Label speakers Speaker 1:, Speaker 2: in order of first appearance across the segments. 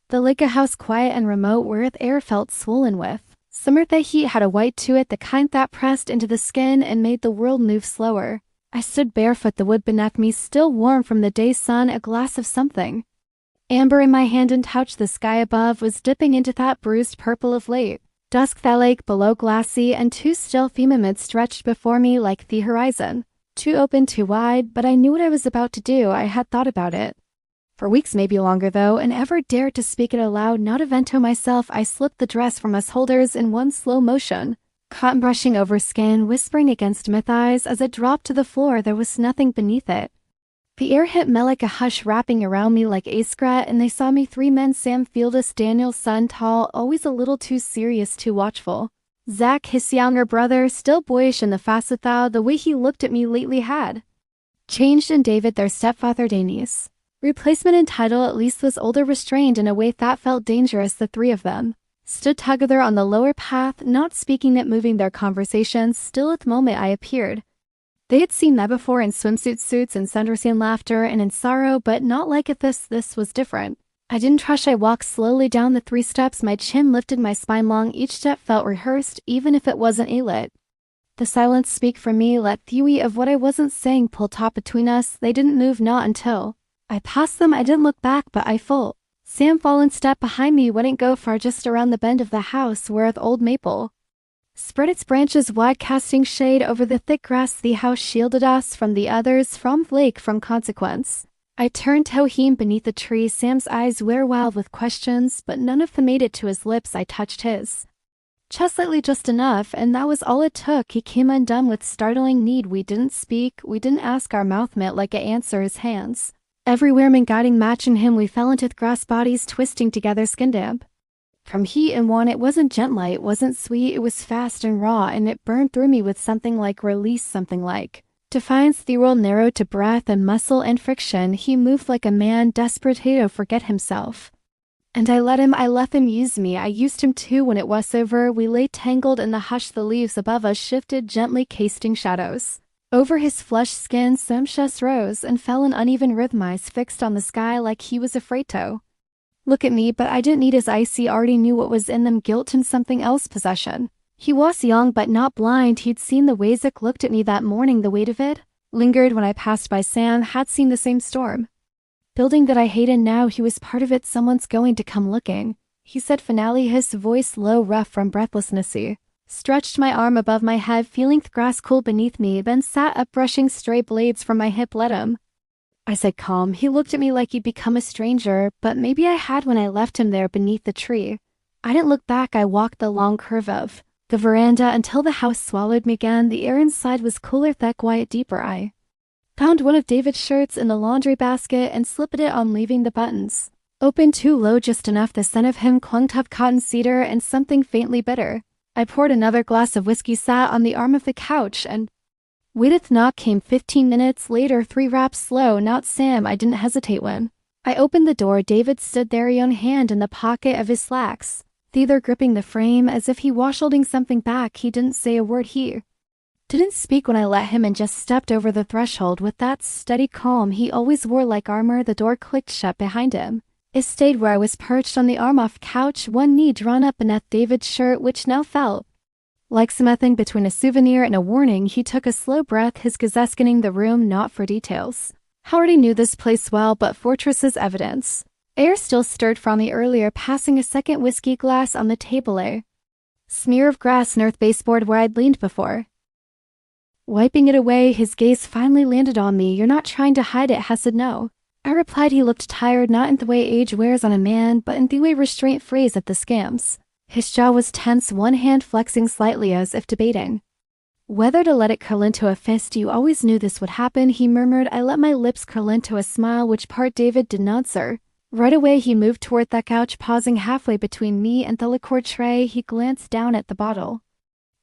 Speaker 1: The lake a house quiet and remote where the air felt swollen with. Summer the heat had a white to it, the kind that pressed into the skin and made the world move slower. I stood barefoot, the wood beneath me still warm from the day's sun, a glass of something amber in my hand and touch. The sky above was dipping into that bruised purple of late dusk, that lake below glassy, and two still firmaments stretched before me like the horizon. Too open, too wide, but I knew what I was about to do. I had thought about it for weeks, maybe longer though, and ever dared to speak it aloud, not a vento myself. I slipped the dress from us holders in one slow motion, cotton brushing over skin, whispering against my thighs. As it dropped to the floor, there was nothing beneath it. The air hit me like a hush, wrapping around me like a scrat, and they saw me. Three men: Sam, Fieldus, Daniel, son, tall, always a little too serious, too watchful. Zach, his younger brother, still boyish in the facet, though the way he looked at me lately had changed, and David, their stepfather, Danny's replacement in title at least, was older, restrained in a way that felt dangerous. The three of them stood together on the lower path, not speaking yet moving their conversations. Still at the moment I appeared, they had seen that before, in swimsuit suits and sundressy and laughter and in sorrow, but not like it. This was different. I didn't rush. I walked slowly down the 3 steps, my chin lifted, my spine long. Each step felt rehearsed, even if it wasn't a lit. The silence speak for me, let theory of what I wasn't saying pull top between us. They didn't move, not until I passed them. I didn't look back, but I full Sam fallen step behind me, wouldn't go far, just around the bend of the house where the old maple spread its branches wide, casting shade over the thick grass. The house shielded us from the others, from lake, from consequence. I turned to him beneath the tree. Sam's eyes were wild with questions, but none of them made it to his lips. I touched his chest lightly, just enough, and that was all it took. He came undone with startling need. We didn't speak, we didn't ask. Our mouth met like a answer. His hands everywhere, men guiding, matching him. We fell into the grass, bodies twisting together, skin damp from heat and want. It wasn't gentle, it wasn't sweet, it was fast and raw, and it burned through me with something like release, something like defiance. The world narrowed to breath and muscle and friction. He moved like a man desperate to forget himself. And I let him use me. I used him too. When it was over, we lay tangled in the hush. The leaves above us shifted gently, casting shadows over his flushed skin. Some just rose and fell in uneven rhythm, eyes fixed on the sky like he was afraid to look at me, but I didn't need his eyes. He already knew what was in them, guilt and something else, possession. He was young but not blind. He'd seen the ways it looked at me that morning. The weight of it lingered when I passed by. Sam had seen the same storm building that I hated. Now he was part of it. Someone's going to come looking, he said finally, his voice low, rough from breathlessness. He stretched my arm above my head, feeling the grass cool beneath me, then sat up, brushing stray blades from my hip. Let him, I said, calm. He looked at me like he'd become a stranger, but maybe I had when I left him there beneath the tree. I didn't look back. I walked the long curve of the veranda until the house swallowed me again. The air inside was cooler, thick, quiet, deeper. I found one of David's shirts in the laundry basket and slipped it on, leaving the buttons open too low, just enough. The scent of him clung to cotton cedar and something faintly bitter. I poured another glass of whiskey, sat on the arm of the couch, and waited. Knock came 15 minutes later, 3 raps slow. Not Sam. I didn't hesitate when I opened the door. David stood there, one hand in the pocket of his slacks, the other gripping the frame as if he was holding something back. He didn't say a word. He didn't speak when I let him and just stepped over the threshold with that steady calm he always wore like armor. The door clicked shut behind him. It stayed where I was, perched on the arm-off couch, one knee drawn up beneath David's shirt, which now felt like something between a souvenir and a warning. He took a slow breath, his gaze scanning the room, not for details. Howard knew this place well, but fortress's evidence. Air still stirred from the earlier, passing a second whiskey glass on the table, a smear of grass on earth baseboard where I'd leaned before. Wiping it away, his gaze finally landed on me. You're not trying to hide it, Hesed? No, I replied. He looked tired, not in the way age wears on a man, but in the way restraint phrase at the scams. His jaw was tense, one hand flexing slightly as if debating whether to let it curl into a fist. You always knew this would happen, he murmured. I let my lips curl into a smile, which part David did not answer. Right away he moved toward that couch, pausing halfway between me and the liqueur tray. He glanced down at the bottle.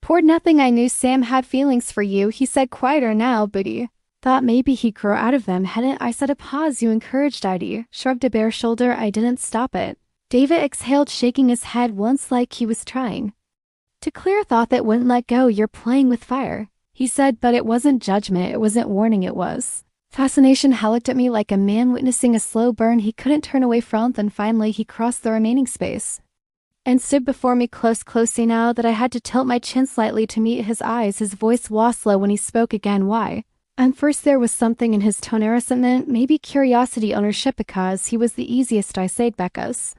Speaker 1: Poured nothing. I knew Sam had feelings for you, he said, quieter now, but he thought maybe he'd grow out of them, hadn't I? Said a pause. You encouraged, I shrugged a bare shoulder. I didn't stop it. David exhaled, shaking his head once like he was trying to clear a thought that wouldn't let go. You're playing with fire, he said, but it wasn't judgment, it wasn't warning, it was Fascination looked at me like a man witnessing a slow burn he couldn't turn away from. Then finally he crossed the remaining space and stood before me close enough that I had to tilt my chin slightly to meet his eyes. His voice was slow when he spoke again. Why? First there was something in his tone, resentment, maybe curiosity, ownership, because he was the easiest I said Becca's.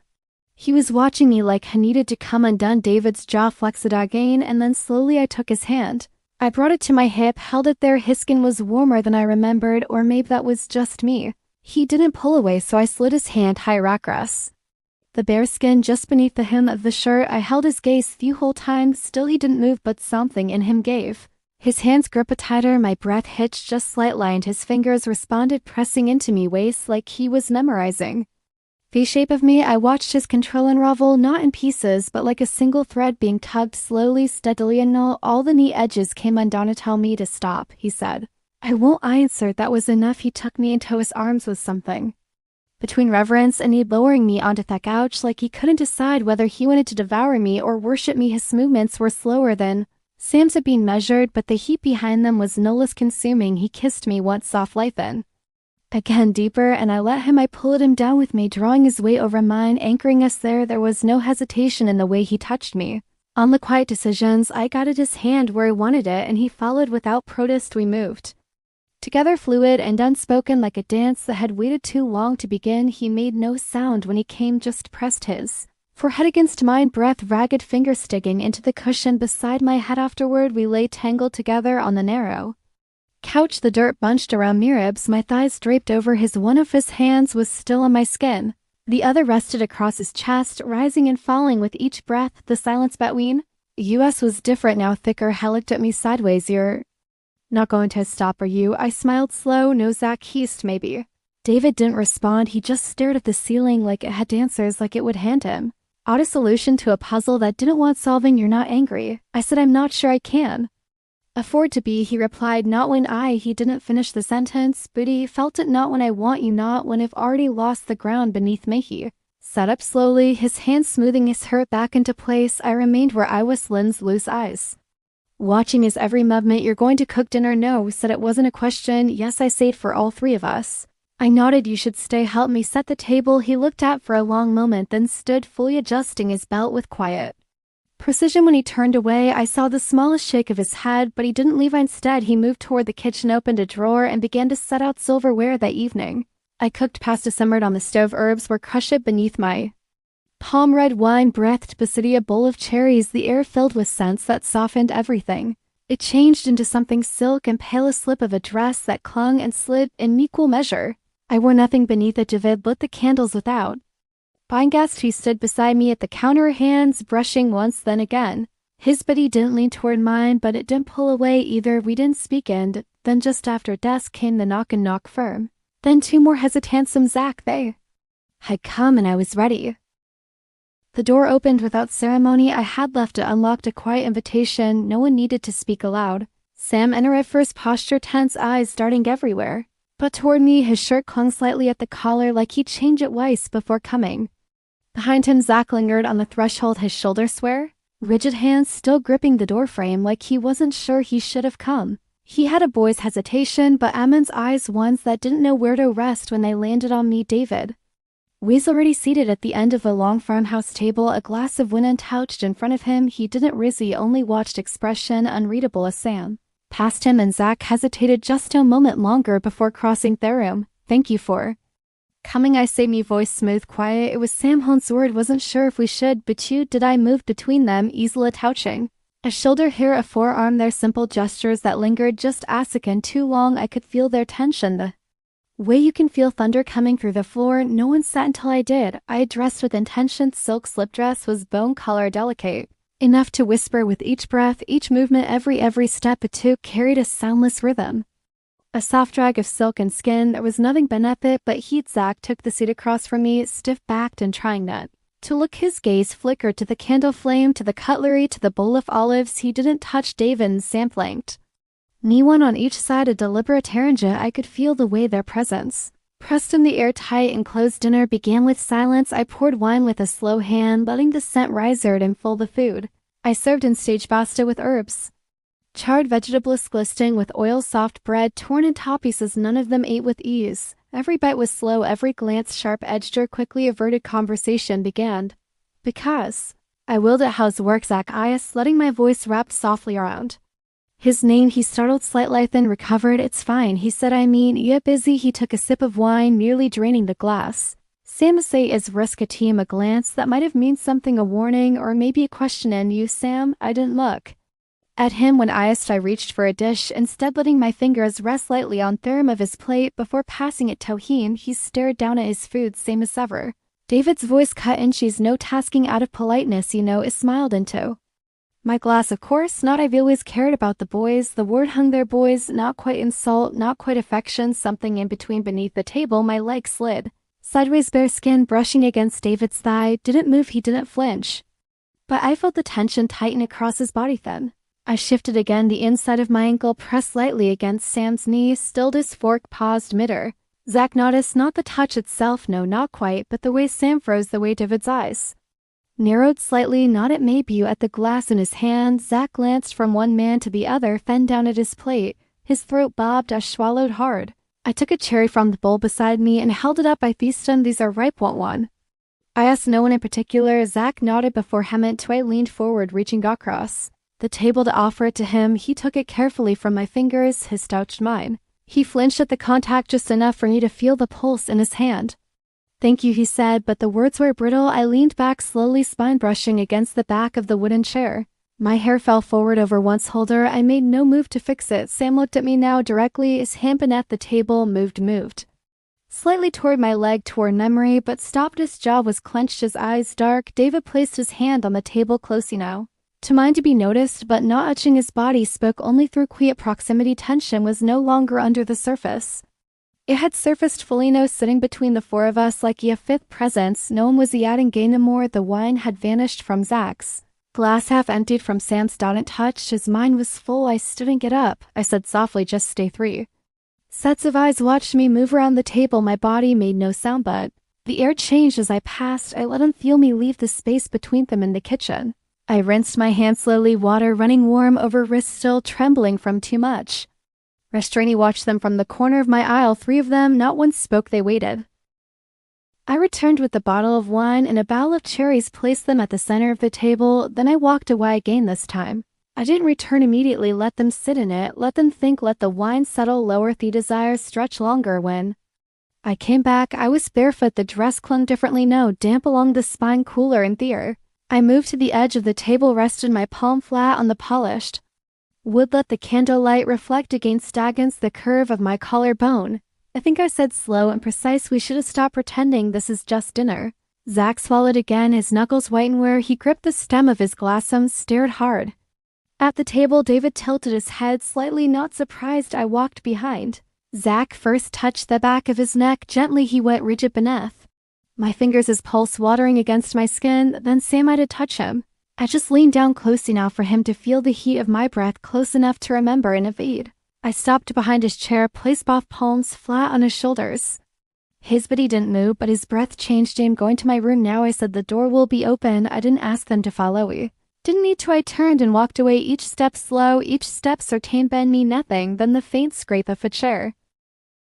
Speaker 1: He was watching me like he needed to come undone. David's jaw flexed again, and then slowly I took his hand. I brought it to my hip, held it there. His skin was warmer than I remembered, or maybe that was just me. He didn't pull away, so I slid his hand higher across the bare skin just beneath the hem of the shirt. I held his gaze the whole time. Still he didn't move, but something in him gave. His hands gripped tighter, my breath hitched just slightly, and his fingers responded, pressing into me waist like he was memorizing the shape of me. I watched his control unravel, not in pieces, but like a single thread being tugged slowly, steadily, and all the neat edges came undone. Tell me to stop, he said. I won't answer. That was enough. He took me into his arms with something between reverence and need, lowering me onto that couch like he couldn't decide whether he wanted to devour me or worship me. His movements were slower than Sam's had been measured, but the heat behind them was no less consuming. He kissed me once, soft life in. Again deeper, and I let him. I pulled him down with me, drawing his weight over mine, anchoring us there. There was no hesitation in the way he touched me. On the quiet decisions, I guided his hand where he wanted it, and he followed without protest. We moved together, fluid and unspoken, like a dance that had waited too long to begin. He made no sound when he came, just pressed his forehead against mine, breath, ragged fingers sticking into the cushion beside my head. Afterward, we lay tangled together on the narrow couch, the dirt bunched around my ribs, my thighs draped over his. One of his hands was still on my skin. The other rested across his chest, rising and falling with each breath. The silence between us was different now, thicker. He looked at me sideways. You're not going to stop, are you? I smiled slow. No, Zach hissed. Maybe. David didn't respond. He just stared at the ceiling like it had answers, like it would hand him out a solution to a puzzle that didn't want solving. You're not angry? I said. I'm not sure I can afford to be, he replied. Not when he didn't finish the sentence, but he felt it. Not when I want you, not when I've already lost the ground beneath me. He sat up slowly, his hand smoothing his hair back into place. I remained where I was, Lynn's loose eyes watching his every movement. You're going to cook dinner? No, said. It wasn't a question. Yes, I said, for all three of us. I nodded. You should stay. Help me set the table. He looked at for a long moment, then stood, fully adjusting his belt with quiet precision. When he turned away, I saw the smallest shake of his head, but he didn't leave. Instead, he moved toward the kitchen, opened a drawer, and began to set out silverware. That evening, I cooked pasta simmered on the stove. Herbs were crushed beneath my palm. Red wine breathed beside a bowl of cherries, the air filled with scents that softened everything. It changed into something silk and pale, a slip of a dress that clung and slid in equal measure. I wore nothing beneath it. David lit the candles without buying gas. He stood beside me at the counter, hands brushing once, then again. His body didn't lean toward mine, but it didn't pull away either. We didn't speak, and then just after dusk came the knock, and knock firm. Then two more hesitant. Zach, they had come, and I was ready. The door opened without ceremony. I had left it unlocked, a quiet invitation. No one needed to speak aloud. Sam entered at first, posture tense, eyes darting everywhere but toward me. His shirt clung slightly at the collar, like he'd changed it twice before coming. Behind him, Zach lingered on the threshold, his shoulders square, rigid hands still gripping the doorframe, like he wasn't sure he should have come. He had a boy's hesitation, but Ammon's eyes, ones that didn't know where to rest when they landed on me. David was already seated at the end of a long farmhouse table, a glass of wine untouched in front of him. He didn't riz, he only watched, expression unreadable as Sam passed him, and Zach hesitated just a moment longer before crossing their room. Thank you for coming, I say, me voice smooth, quiet. It was Sam Hunt's word. Wasn't sure if we should, but you did. I moved between them, easily touching a shoulder here, a forearm there, simple gestures that lingered just a second too long. I could feel their tension, the way you can feel thunder coming through the floor. No one sat until I did. I had dressed with intention. Silk slip dress was bone color, delicate enough to whisper with each breath, each movement. Every step it took carried a soundless rhythm. A soft drag of silk and skin. There was nothing beneath it but heat. Zach took the seat across from me, stiff-backed and trying not to look. His gaze flickered to the candle flame, to the cutlery, to the bowl of olives. He didn't touch. David and Sam flanked me, one on each side, a deliberate taranja. I could feel the way their presence pressed in the air tight and closed. Dinner began with silence. I poured wine with a slow hand, letting the scent rise and fill the food. I served in stage pasta with herbs Charred vegetables glistening with oil-soft bread torn into pieces none of them ate with ease. Every bite was slow, every glance sharp-edged or quickly averted conversation began. Because I willed at how's work, Zach asked, letting my voice wrap softly around his name. He startled slightly, then recovered. It's fine, he said. I mean, yeah, busy. He took a sip of wine, nearly draining the glass. Sam say is risk a team, a glance that might have meant something, a warning, or maybe a question. And you, Sam? I didn't look at him when I reached for a dish, instead letting my fingers rest lightly on the rim of his plate before passing it to him. He stared down at his food, same as ever. David's voice cut in. She's no tasking out of politeness, you know, is smiled into my glass. Of course not. I've always cared about the boys. The word hung there, boys, not quite insult, not quite affection, something in between. Beneath the table, my leg slid sideways, bare skin brushing against David's thigh. Didn't move, he didn't flinch. But I felt the tension tighten across his body then. I shifted again, the inside of my ankle pressed lightly against Sam's knee, stilled his fork, paused midder. Zach noticed not the touch itself, no, not quite, but the way Sam froze, the way David's eyes narrowed slightly, not at maybe at the glass in his hand. Zach glanced from one man to the other, then down at his plate. His throat bobbed. I swallowed hard. I took a cherry from the bowl beside me and held it up. I feasted. These are ripe, want one? I asked. No one in particular. Zach nodded before Hammett Tway leaned forward, reaching across the table to offer it to him. He took it carefully from my fingers, his touched mine. He flinched at the contact, just enough for me to feel the pulse in his hand. Thank you, he said, but the words were brittle. I leaned back slowly, spine brushing against the back of the wooden chair. My hair fell forward over one's holder. I made no move to fix it. Sam looked at me now directly, his hand beneath the table, moved slightly toward my leg, toward memory, but stopped. His jaw was clenched, his eyes dark. David placed his hand on the table close enough to mine to be noticed, but not touching his body, spoke only through quiet proximity. Tension was no longer under the surface. It had surfaced fully now, sitting between the four of us like a fifth presence. No one was yet in gain more. The wine had vanished from Zach's glass, half emptied from Sam's didn't touch. His mind was full. I stood and get up. I said softly, just stay. 3 sets of eyes watched me move around the table. My body made no sound, but the air changed as I passed. I let him feel me leave the space between them in the kitchen. I rinsed my hands slowly, water running warm over wrists, still trembling from too much. Restraini watched them from the corner of my aisle. 3 of them, not one spoke. They waited. I returned with a bottle of wine and a bowl of cherries, placed them at the center of the table. Then I walked away again. This time I didn't return immediately. Let them sit in it, let them think, let the wine settle lower, the desires stretch longer. When I came back, I was barefoot. The dress clung differently, no, damp along the spine, cooler and thinner. I moved to the edge of the table, rested my palm flat on the polished wood, let the candlelight reflect against the curve of my collarbone. I think I said slow and precise, we should have stopped pretending this is just dinner. Zach swallowed again, his knuckles whitened where he gripped the stem of his glass, stared hard at the table. David tilted his head slightly, not surprised. I walked behind. Zach first touched the back of his neck. Gently he went rigid beneath my fingers, his pulse watering against my skin. Then Sam, I did touch him. I just leaned down close enough for him to feel the heat of my breath, close enough to remember and evade. I stopped behind his chair, placed both palms flat on his shoulders. His body didn't move, but his breath changed. I'm going to my room now, I said. The door will be open. I didn't ask them to follow. We didn't need to. I turned and walked away, each step slow, each step certain, bend me nothing, then the faint scrape of a chair